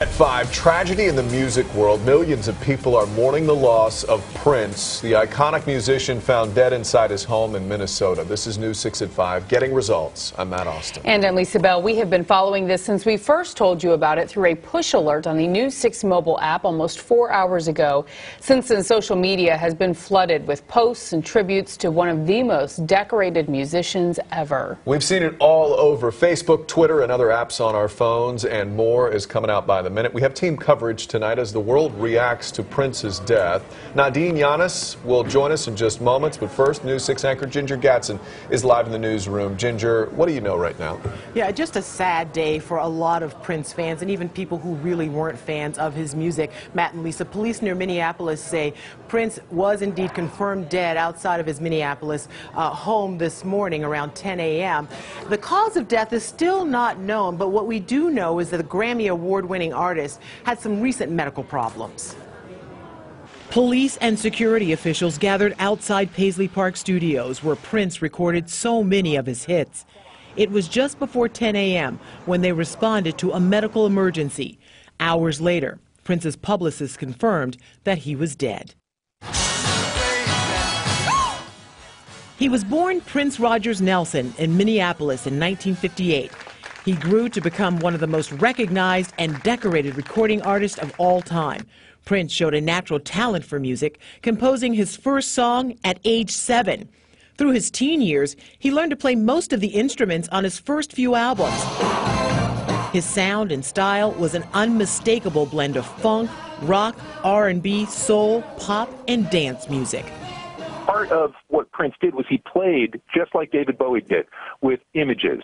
At 5, tragedy in the music world. Millions of people are mourning the loss of Prince, the iconic musician found dead inside his home in Minnesota. This is News 6 at 5, getting results. I'm Matt Austin. And I'm Lisa Bell. We have been following this since we first told you about it through a push alert on the News 6 mobile app almost 4 hours ago. Since then, social media has been flooded with posts and tributes to one of the most decorated musicians ever. We've seen it all over Facebook, Twitter, and other apps on our phones, and more is coming out by the minute. We have team coverage tonight as the world reacts to Prince's death. Nadine Yanis will join us in just moments, but first, News 6 anchor Ginger Gatson is live in the newsroom. Ginger, what do you know right now? Yeah, just a sad day for a lot of Prince fans and even people who really weren't fans of his music. Matt and Lisa, police near Minneapolis say Prince was indeed confirmed dead outside of his Minneapolis home this morning around 10 a.m. The cause of death is still not known, but what we do know is that the Grammy Award-winning artist had some recent medical problems. Police and security officials gathered outside Paisley Park Studios, where Prince recorded so many of his hits. It was just before 10 a.m. when they responded to a medical emergency. Hours later, Prince's publicist confirmed that he was dead. He was born Prince Rogers Nelson in Minneapolis in 1958. He grew to become one of the most recognized and decorated recording artists of all time. Prince showed a natural talent for music, composing his first song at age 7. Through his teen years, he learned to play most of the instruments on his first few albums. His sound and style was an unmistakable blend of funk, rock, R&B, soul, pop, and dance music. Part of what Prince did was he played just like David Bowie did, with images.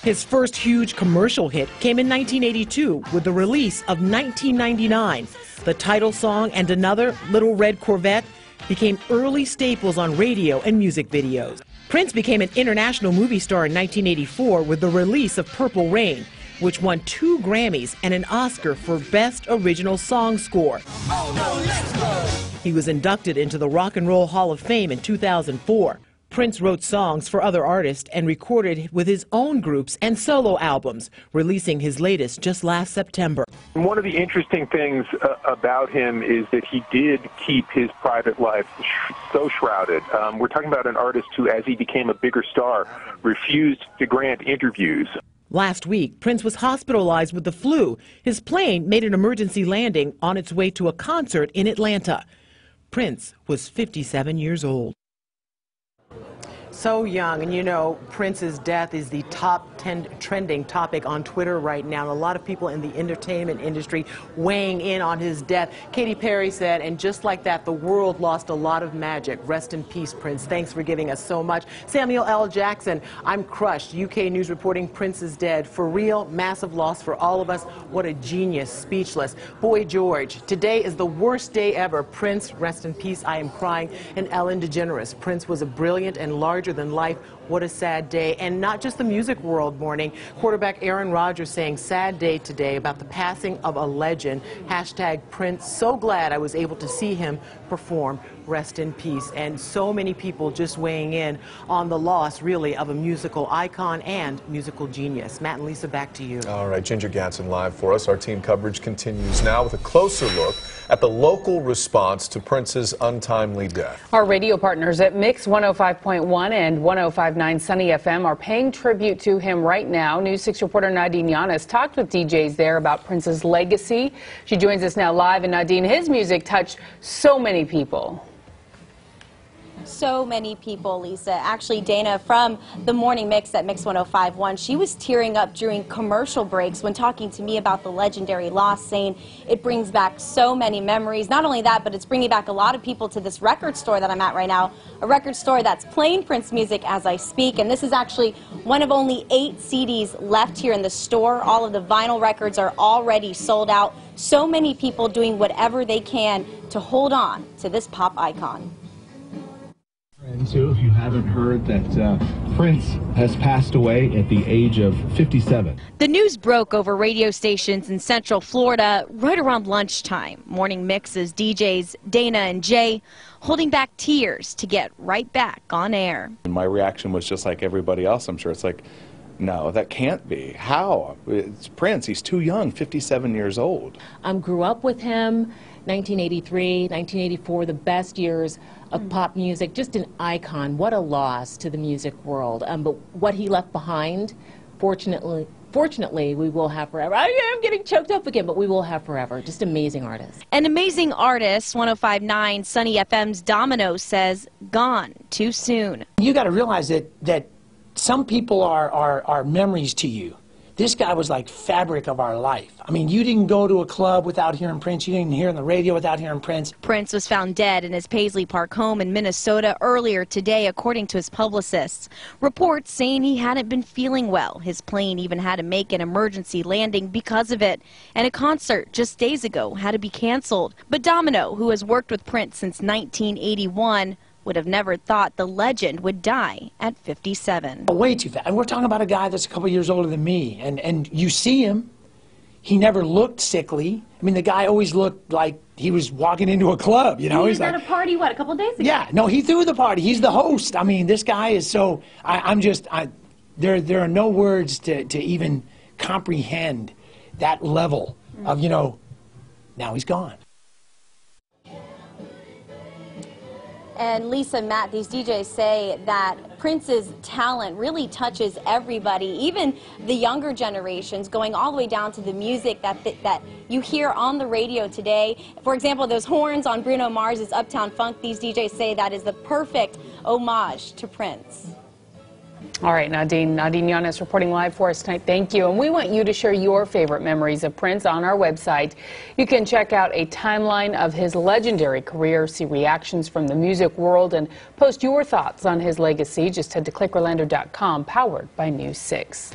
His first huge commercial hit came in 1982 with the release of 1999. The title song and another, Little Red Corvette, became early staples on radio and music videos. Prince became an international movie star in 1984 with the release of Purple Rain, which won 2 Grammys and an Oscar for Best Original Song Score. He was inducted into the Rock and Roll Hall of Fame in 2004. Prince wrote songs for other artists and recorded with his own groups and solo albums, releasing his latest just last September. One of the interesting things about him is that he did keep his private life so shrouded. We're talking about an artist who, as he became a bigger star, refused to grant interviews. Last week, Prince was hospitalized with the flu. His plane made an emergency landing on its way to a concert in Atlanta. Prince was 57 years old. So young, and you know, Prince's death is the top trending topic on Twitter right now. And a lot of people in the entertainment industry weighing in on his death. Katy Perry said, and just like that, the world lost a lot of magic. Rest in peace, Prince. Thanks for giving us so much. Samuel L. Jackson, I'm crushed. UK News reporting Prince is dead. For real, massive loss for all of us. What a genius. Speechless. Boy George, today is the worst day ever. Prince, rest in peace. I am crying. And Ellen DeGeneres, Prince was a brilliant and larger than life. What a sad day. And not just the music world mourning. Quarterback Aaron Rodgers saying sad day today about the passing of a legend. Hashtag Prince. So glad I was able to see him perform. Rest in peace. And so many people just weighing in on the loss, really, of a musical icon and musical genius. Matt and Lisa, back to you. All right, Ginger Gatson live for us. Our team coverage continues now with a closer look at the local response to Prince's untimely death. Our radio partners at Mix 105.1 and 105.9 Sunny FM are paying tribute to him right now. News 6 reporter Nadine Yanis talked with DJs there about Prince's legacy. She joins us now live, and Nadine, his music touched so many people. So many people, Lisa. Actually, Dana from the Morning Mix at Mix 105.1, she was tearing up during commercial breaks when talking to me about the legendary loss, saying it brings back so many memories. Not only that, but it's bringing back a lot of people to this record store that I'm at right now, a record store that's playing Prince music as I speak. And this is actually one of only 8 CDs left here in the store. All of the vinyl records are already sold out. So many people doing whatever they can to hold on to this pop icon. Too, if you haven't heard that Prince has passed away at the age of 57. The news broke over radio stations in Central Florida right around lunchtime. Morning Mix's DJs Dana and Jay holding back tears to get right back on air. And my reaction was just like everybody else, I'm sure. It's like, no, that can't be. How? It's Prince. He's too young, 57 years old. Grew up with him, 1983, 1984, the best years of pop music. Just an icon. What a loss to the music world. But what he left behind, fortunately, we will have forever. I'm getting choked up again, but we will have forever. Just amazing artist. An amazing artist, 105.9 Sunny FM's Domino says, gone too soon. You got to realize that some people are memories to you. This guy was like fabric of our life. I mean, you didn't go to a club without hearing Prince. You didn't hear on the radio without hearing Prince. Prince was found dead in his Paisley Park home in Minnesota earlier today, according to his publicists. Reports saying he hadn't been feeling well. His plane even had to make an emergency landing because of it. And a concert just days ago had to be canceled. But Domino, who has worked with Prince since 1981, would have never thought the legend would die at 57. Way too fast. And we're talking about a guy that's a couple years older than me. And you see him, he never looked sickly. I mean, the guy always looked like he was walking into a club, you know? He was at a party, what, a couple days ago? Yeah, no, he threw the party. He's the host. I mean, this guy is so, there are no words to even comprehend that level of, you know, now he's gone. And Lisa, Matt, these DJs say that Prince's talent really touches everybody, even the younger generations, going all the way down to the music that you hear on the radio today. For example, those horns on Bruno Mars's Uptown Funk, these DJs say that is the perfect homage to Prince. All right, Nadine Yanis reporting live for us tonight. Thank you. And we want you to share your favorite memories of Prince on our website. You can check out a timeline of his legendary career, see reactions from the music world, and post your thoughts on his legacy. Just head to clickorlando.com, powered by News 6.